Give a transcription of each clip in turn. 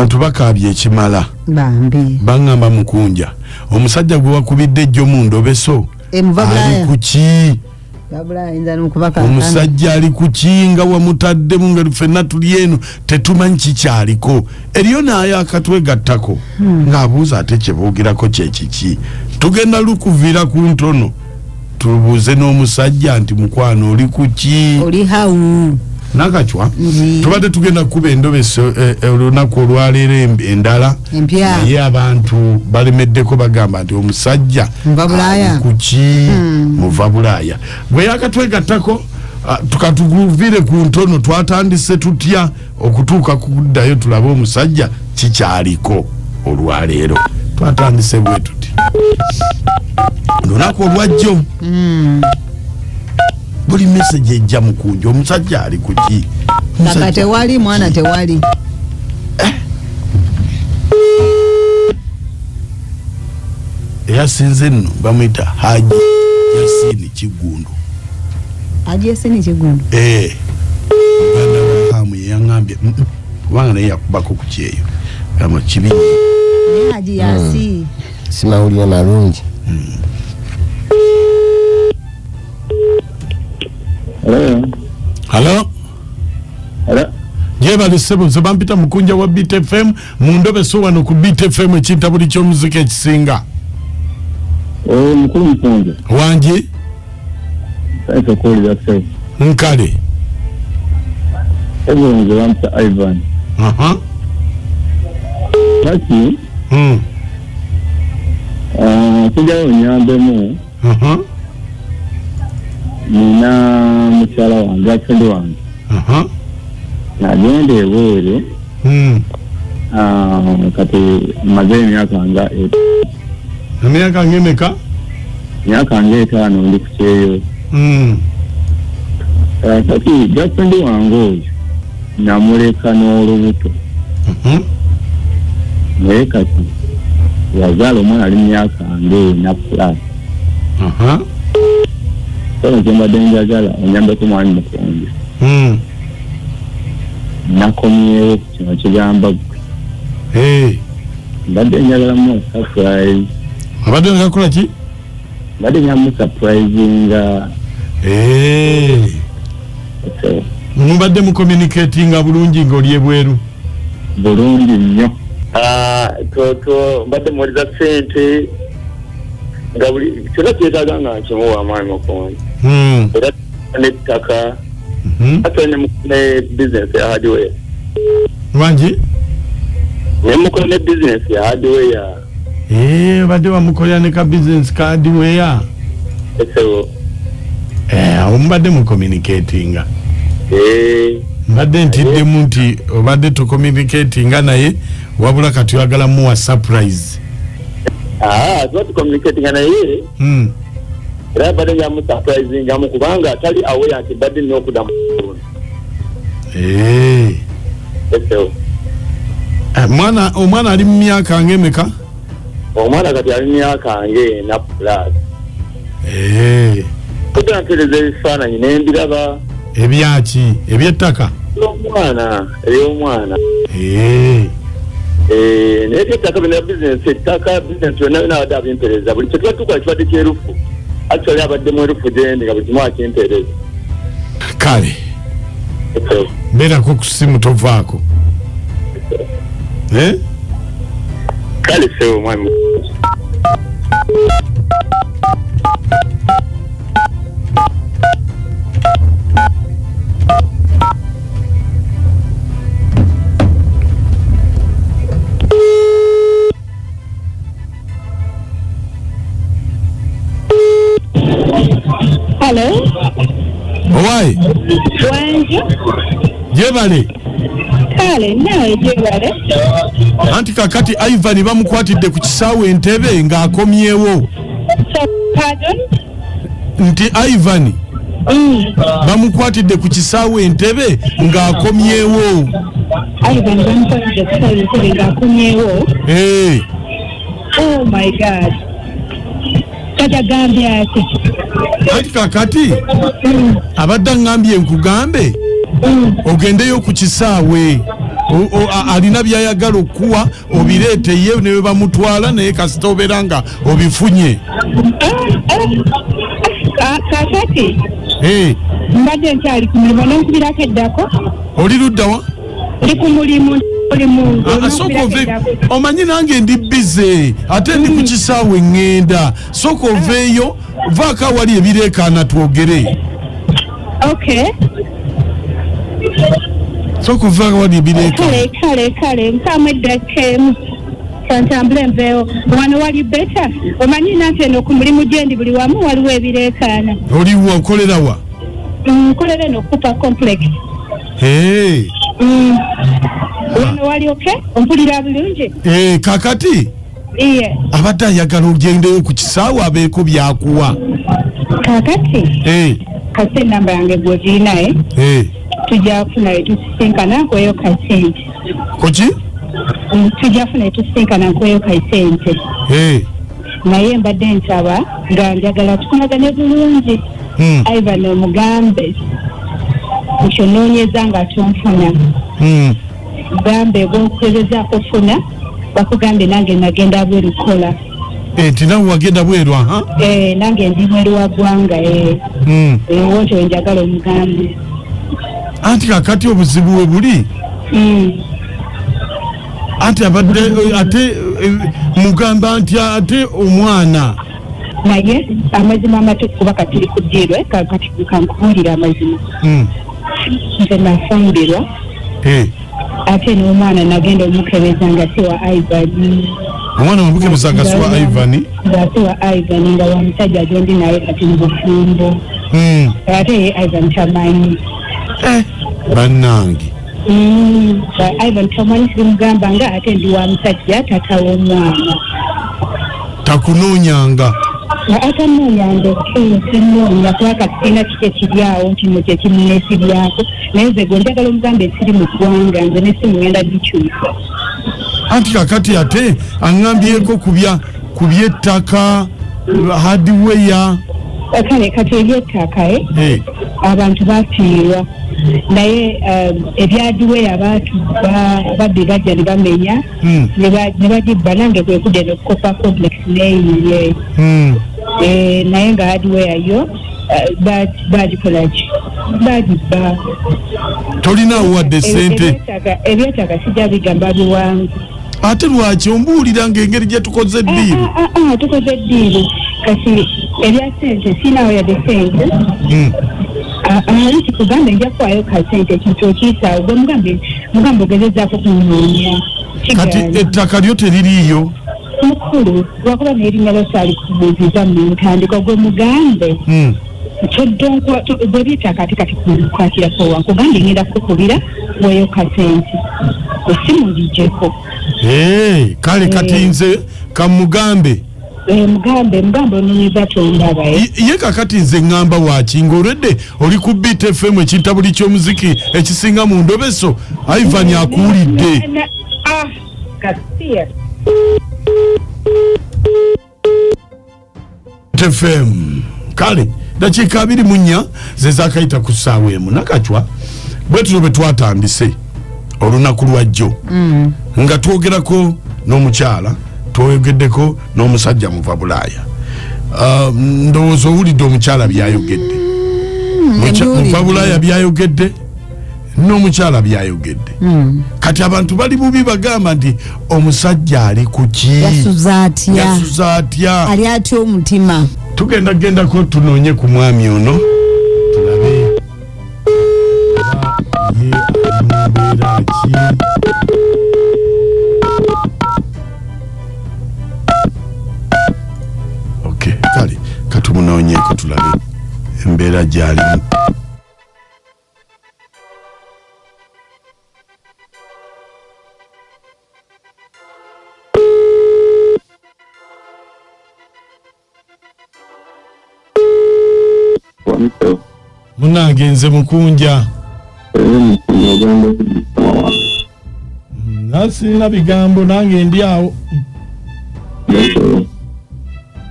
abantu bakabye ekimala bambi bangamba mukunja omusajja gwe wakubidde ejjo mu ndobeso ali kuki omusajja ali kukinga wamutadde mu ngeri ffenna tuli eno tetumanyi kikyaliko eriyo naye akatwegattako ng'abuuza ate kyebuugirako kyekiki tugenda lukuviira ku ntono tubuuze n'omusajja nti mukwano oli kuki oli hawu nakachwa tubadde tugenda kuba endobeso olunaku olwaleero endala naye abantu balemeddeko bagamba nti omusajja kuki muva bulaaya bwe yakatwegattako tukatuguvire ku ntono twatandise tutya okutuuka kuddayo tulabe omusajja kikyaliko olwaleero twatandise bwe tuti olunaku olwajjo buli message ejja mukunja omusajja ali kuki kaka tewali mwana tewali eyasinze nno bamwita Haji Yasini Kigundu muganda wa Hamu yeyaŋŋambye kubanga naye yakubako ku kyeyo gamba kibi Haji Yasi simawulire malungi Hello. Jeba sebo nze bampita mukunja wa Beat FM mu ndobeso wano ku Beat FM ekinta buli ky'omuzika ekisinga. Mukulu mukunja. Wangi? Sasa koli ya sebo. Nkale. Ego nze wamta Ivan. Basi. Kuja onyambemu. Nina mukyala wange girlfriend wange nagenda ebweru kati maze emyaka nga emyaka ng'emeka myaka nga 5 ndi ku kyeyo kati girlfriend wange oyo namuleka n'olubuto naye kati yazaala omwana ali myaka nga 4 plus Sasa mbadde njagala onyambeko mwani mukunja nakomyewo kino kigamba gwe mbadde njagala mu surprise abadde ngakola ki mbadde nyamu surprisinga mubadde mu communicatinga bulungi ng'oli ebweru bulungi nnyo toto mbadde muwoliza ssente nga buli kyonna kyetaaga nga nkimuwa amaanyi okunja era n'ettaka ate ne business ya hardware wangi nemukola ne business ya hardware badde bamukolera ne ka business ka hardware eso omubadde mu communicatinga mbadde ntiddemu nti obadde to communicatinga naye wabula kati oyagala muwa surprise tuba tucommunicatinga naye era badde njamu surprisingamu kubanga atali aware nti badde nina okudda mu omwana ali mu myaka ng'emeka omwana kati ali myaka nga 4 plus tutantereza ebifaananyi nembiraba ebyaki ebyettaka ery'omwana naye ettaka bina bizinesi ettaka bizinesi byonna binabadde abimpereza buli kyetuba tukola kibadde kyerufu actually abadde mu erufu gyendi nga buli kimu akimpereza kale beerako ku simu tovaako kale sewo mwami Hello. Owai. Wanji. Jebale. Kale nawe jebale. Anti kakati Ivan bamukwatidde ku kisaawe Entebbe ng'akomyewo. Pardon? Nti Ivan bamukwatidde ku kisaawe Entebbe ng'akomyewo. Ivan bamukwatidde ku kisaawe Entebbe ng'akomyewo. Oh my God. Kajagambye ati. Anti kakati abadde ngambye nkugambe ogendeyo ku kisaawe alina byayagala okuwa obireete ye ne bamutwala naye kasita obeera nga obifunye. Kakati mbadde nkyali ku mulimu n'onkubirako eddako. Oli ludda wa? Ndi ku mulimu. Sooka omanyi nange ndi bize ate ndi ku kisaawe ŋŋenda. Sooka oveeyo vaako awali ebireekaana twogere. Okay. Sooka ovaako awali ebireekaana. Kale nkamu eddaka emu kantambule nveewo wano wali beta. Omanyi nate eno ku mulimu gyendi buli wamu waliwo ebireekaana. Oliwa okolera wa? Nkolera eno Cooper Complex. Wano wali okay? Ompulira bulungi? Kakati? Iye. Abadde ayagala ogendeyo ku kisaawe abeeko byakuwa. Kakati? Kase namba yange gwogirinaye. Tujja kufuna tusisinkana nkweyo kasente. Kuki? Tujja kufuna tusisinkana nkweyo kasente. Naye mbadde nsaba nga njagala tukunagane bulungi. Ivan omugambe ekyo noonyeza nga tonfuna. Gambe bw'okugezezaako ofuna bakugambe nange nagenda bweru kukola. Nti nawe wagenda bweru? Nange ndi mweru wa ggwanga. Wotyo njagala omugambe. Anti kakati obuzibu we buli? Anti abadde ate mugamba nti ate omwana naye amazima amatuufu kuba kati tuli ku ddiirwe kati kankubuulira amazima. Nze nafumbirwa ate n'omwana nagenda omukebeza nga si wa Ivan. Omwana wamukebeza nga si wa Ivan? Nga si wa Ivan nga wa musajja gyendi naye kati mu bufumbo. Ate ye Ivan tamanyi. Bannange. Ivan tamanyi sirimugamba nga ate ndi wa musajja tata w'omwana. Takunoonyanga? Atanoonya sinoonya kuba katina kike kiryawo nti no kyekimuneesibyako naye nze gwe njagala omugambe ekiri mu ggwanga nze ne simugenda gikyusa. Anti kakati ate aŋŋambyeko ku by'ettaka hardware. Kale kati eby'ettaka abantu bafiirwa naye ebyadiweya abantu badde bajja ne bamenya ne bagibba nange kwe kudde no Cooper Complex neeyiye. Naye nga hardware yo bagikolaki bagibba. Tolinaawo wadde ssente? Ebyettaka sijja bigamba biwangu. Ate lwaki ombuulira ng'engeri gye tukoze eddiiru? Tukoze eddiiru kati ebya ssente sinaawo yadde ssente. Ali kikugambe nja kuwaayo kasente ekintu okiyisaawo gwe mugambe ogezezaako kunoonya. Kati ettaka lyo teririiyo? Mukulu lwakuba n'erinnya lyosaali kubuuziza mu ntandikwa gwe mugambe bwe byetaka ate kati kukwatirakowa nkugambye ngenda kukubira weeyo kasente essimu ngigyeko. Kale kati nze kamugambe mugambe onoonyeza tondaba ye kakati nze ŋŋamba waaki ng'olwedde oli ku Beat FM ekintabuli ky'omuziki ekisinga mu ndobeso. Ivan akuwulidde. FM kale dakiika 24 ze zaakayita ku ssaawa emu nakacwa bwe tuno bwe twatandise olunaku lwajjo nga twogerako n'omukyala twogeddeko n'omusajja muva Bulaaya. Ndowooza owulidde omukyala byayogedde. Muva Bulaaya byayogedde n'omukyala byayogedde. Kati abantu bali bubi bagamba nti omusajja ali ku ki? Yasuza atya? Ali atya omutima? Tugendako tunoonye ku mwami ono tulabe ye mbeera ki. Kale katumunoonyeeko tulabe embeera gy'alimu. Munange nze mukunja. Nasirina bigambo nange ndi awo.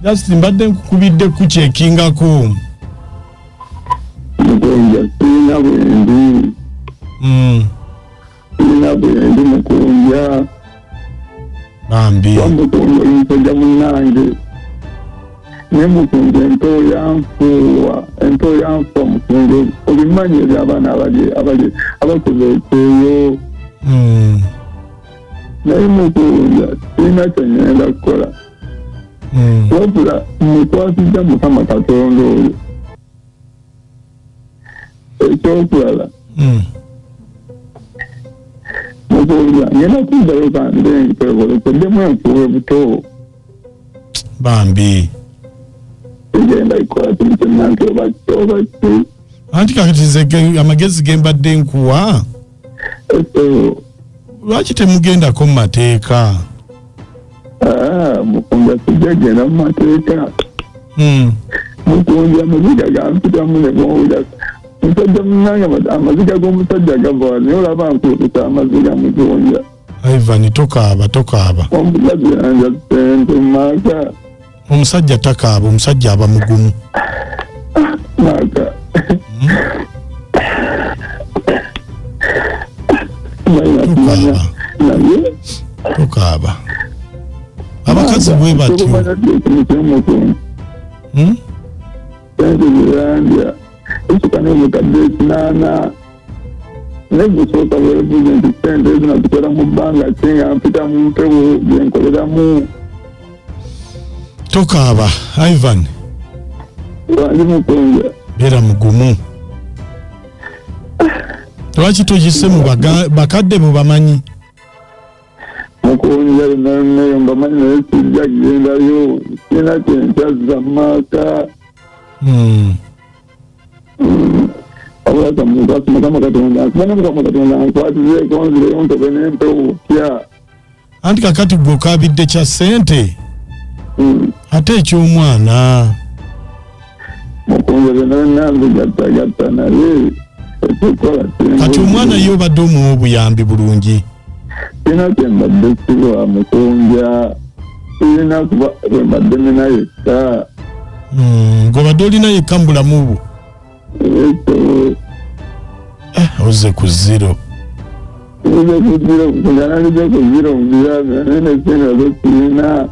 Just mbadde nkukubidde kukyekingako. Mugonja sina bwendi. ndi mukunja bambi wamukunja omusajja munnange ne mukunja ento yanfuwa mukunja obimanyi eri abaana abakoze ekyeyo naye mukunja sirina kyengenda kukola wabula mukwasizza Mukama Katonda oyo. Ekyokulala mukunja ngenda kuddayo kandi nkwekolekeddemu enfuwe buto bambi egenda ikola kintu kyonna oba ki anti kakati amagezi gembadde nkuwa lwaki temugendako mu mateeka? Mukunja tujagenda mu mateeka mukunja amaziga gampitamu ne mwowulira musajja munnange amaziga g'omusajja gava naye olaba nkuutuka amaziga mukunja. Ivan tokaaba omukazi yanja ssente mu maaka omusajja takaaba omusajja aba mugumu maaka tokaaba abakazi bwe batyo sente zirandya ekikane omukadde ekinaana naye gusooka bwebuze nti sente ezinazikola mu bbanga ki nga mpita mu mpewo gyenkoleramu. tokaaba Ivan lwaki mukunja beera mugumu. Lwaki togise mu bakadde mubamanyi? mukunja nayo mbamanyi naye kijja kugendayo sina kyenkyazza mu maaka Mukama Katonda nkwatizeeko nzireyo ntobe n'empewo pya. Anti kakati gwe okaabidde kya ssente ate eky'omwana mukunja byonna nzigattagatta naye ekikola kati omwana ye obadde omuwa obuyambi bulungi? sina kyembadde sirwa mukunja sirina kuba bwembadde nina yekka ng'obadde olina yekka mu bulamu bwo ozze ku zero kunjanalize ku zero mubirabe naye nesente nazo sirina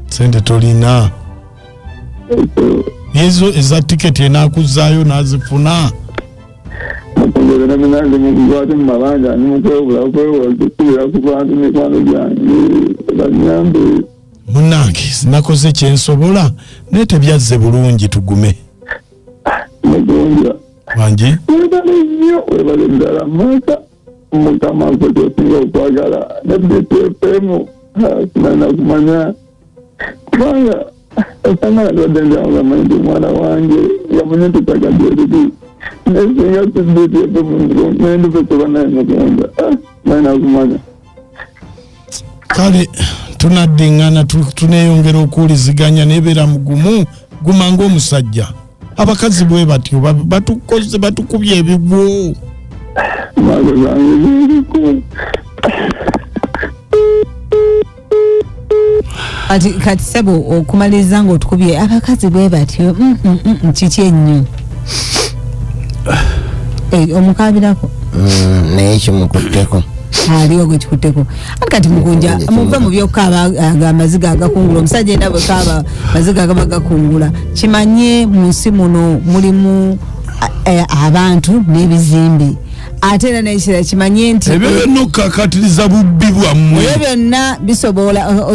sente tolina ezo eza tiketi enaakuzaayo n'azifuna mukunja nange mukukwate mu mabanja nimukwewula kwewasukubira ku bantu mikwano gyange banyambe munnange sinakoze kyensobola naye tebyazze bulungi tugume mukunja wangi webale nnyo webale ddala maaka Mukama kwe kyosinga okwagala ne BTFM sinana kumanya kubanga osanga natwadde njangu gamanyi nti omwana wange yamunye tutagadde eriri nesinga BTFM nenduve kuba naye mukunja nayina kumanya kale tunaddiŋŋana tuneeyongera okuwuliziganya nebeera mugumu guma ng'omusajja. Abakazi bwe batyo batukoze batukubye ebigwo maazo zange ziriko kati sebo okumaliriza ng'otukubye abakazi bwe batyo kiki ennyo omukaabirako naye kimukutteko aliwo gwe kikutteko kati mukunja muve mu byokkaaba amaziga agakungula omusajja era bwe kaaba maziga agaba gakungula kimanye mu nsi muno mulimu abantu n'ebizimbe ate era n'ekirala kimanye nti ebyo byonna okukakatiriza bubbi bwammwe ebyo byonna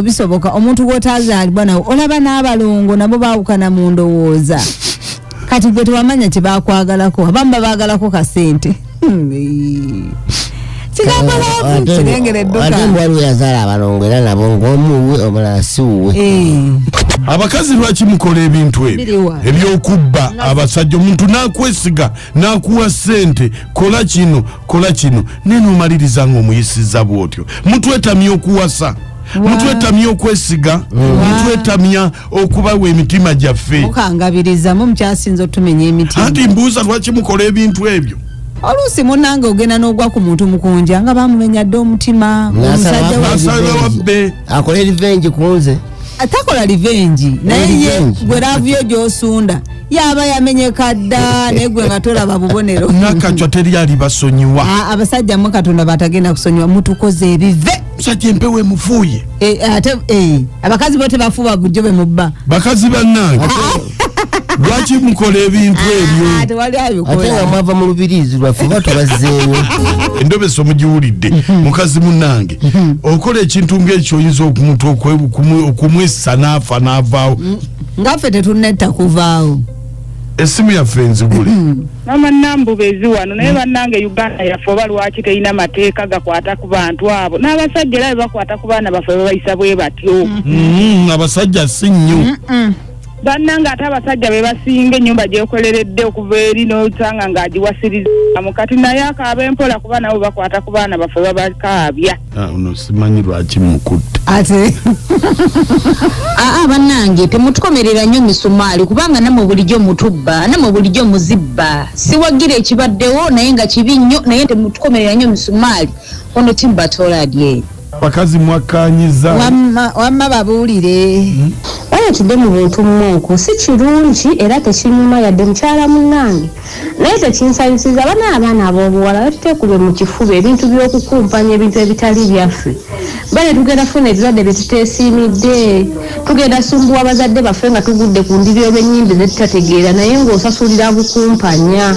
bisoboka omuntu gw'otazaalibwa nawe olaba n'abalongo nabo baawukana mu ndowooza kati gwe tewamanya kye baakwagalako abamu babaagalako kasente ate waliwo yazaala abalongo era nabo ng'omuwe omulala si wuwe. Abakazi lwaki mukola ebintu ebyo ebyokubba abasajja omuntu n'akwesiga n'akuwa ssente kola kino nenomaliriza ng'omuyisiza bw'otyo mutwetamya okuwasa mutwetamya okwesiga mutwetamya okubawa emitima gyaffe mukangabirizamu mukyasinza otumenya emitima anti mbuuza lwaki mukola ebintu ebyo oluusi munnange ogenda n'ogwa ku muntu mukunja nga bamumenya dde omutima omusajja wabbe akola revenge ku nze atakola revenge naye ye gwe laavu yo gy'osunda yaba yamenyeka dda negwe nga tolaba bubonero nakacwa teri ali basonyiwa abasajja mu Katonda batagenda kusonyiwa mutukoze ebive musajja empewo emufuuye ate abakazi bote bafuba bujjo be mubba bakazi bannange lwaki mukola ebintu ebyo tewali ate abikola nga mwava mu lubirizi lwaffe batubazzeeyo endobeso mugiwulidde mukazi munnange okola ekintu ng'ekyo oyinza omuntu okumwessa n'afa n'avaawo ngaffe tetunetta kuvaawo essimu yaffe enzigule mama Nambubezi wano naye bannange Uganda yaffe oba lwaki terina mateeka gakwata ku bantu abo n'abasajja era bakwata ku baana baffe babayisa bwe batyo abasajja si nnyo bannanga ate abasajja be basinga ennyumba gyekoleredde okuva eri n'osanga ng'agiwasiriza mukati naye akaaba empola kuba nabo bakwata ku baana baffe babakaabya ono simanyi lwaki mukutte ate bannange temutukomerera nnyo misumaali kubanga namwe bulijjo mutubba namwe bulijjo muzibba siwagira ekibaddewo naye nga kibi nnyo naye temutukomerera nnyo misumaali ono timbatooladye bakazi mwakkanyiza wamma babuulire bayatudde mu buntu mmuuku si kirungi era tekinyuma yadde mukyala munnange naye tekinsanyusiza abaana ab'obuwala batuteekube mu kifuba ebintu by'okukumpanya ebintu ebitali byaffe bale tugenda funa ebirwadde bye tuteesiimidde tugenda sumbuwa bazadde baffe nga tugudde ku ndiri olw'ennyimbe zetutategeera naye ng'osasulira bukumpanya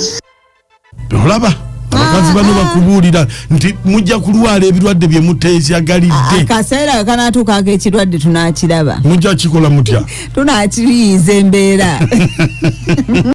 olaba abakazi bano bakubuulira nti mujja kulwala ebirwadde bye muteesyagalidde akaseera kanaatuuka ak'ekirwadde tunaakiraba mujja kikola mutya tunaakiriyiza embeera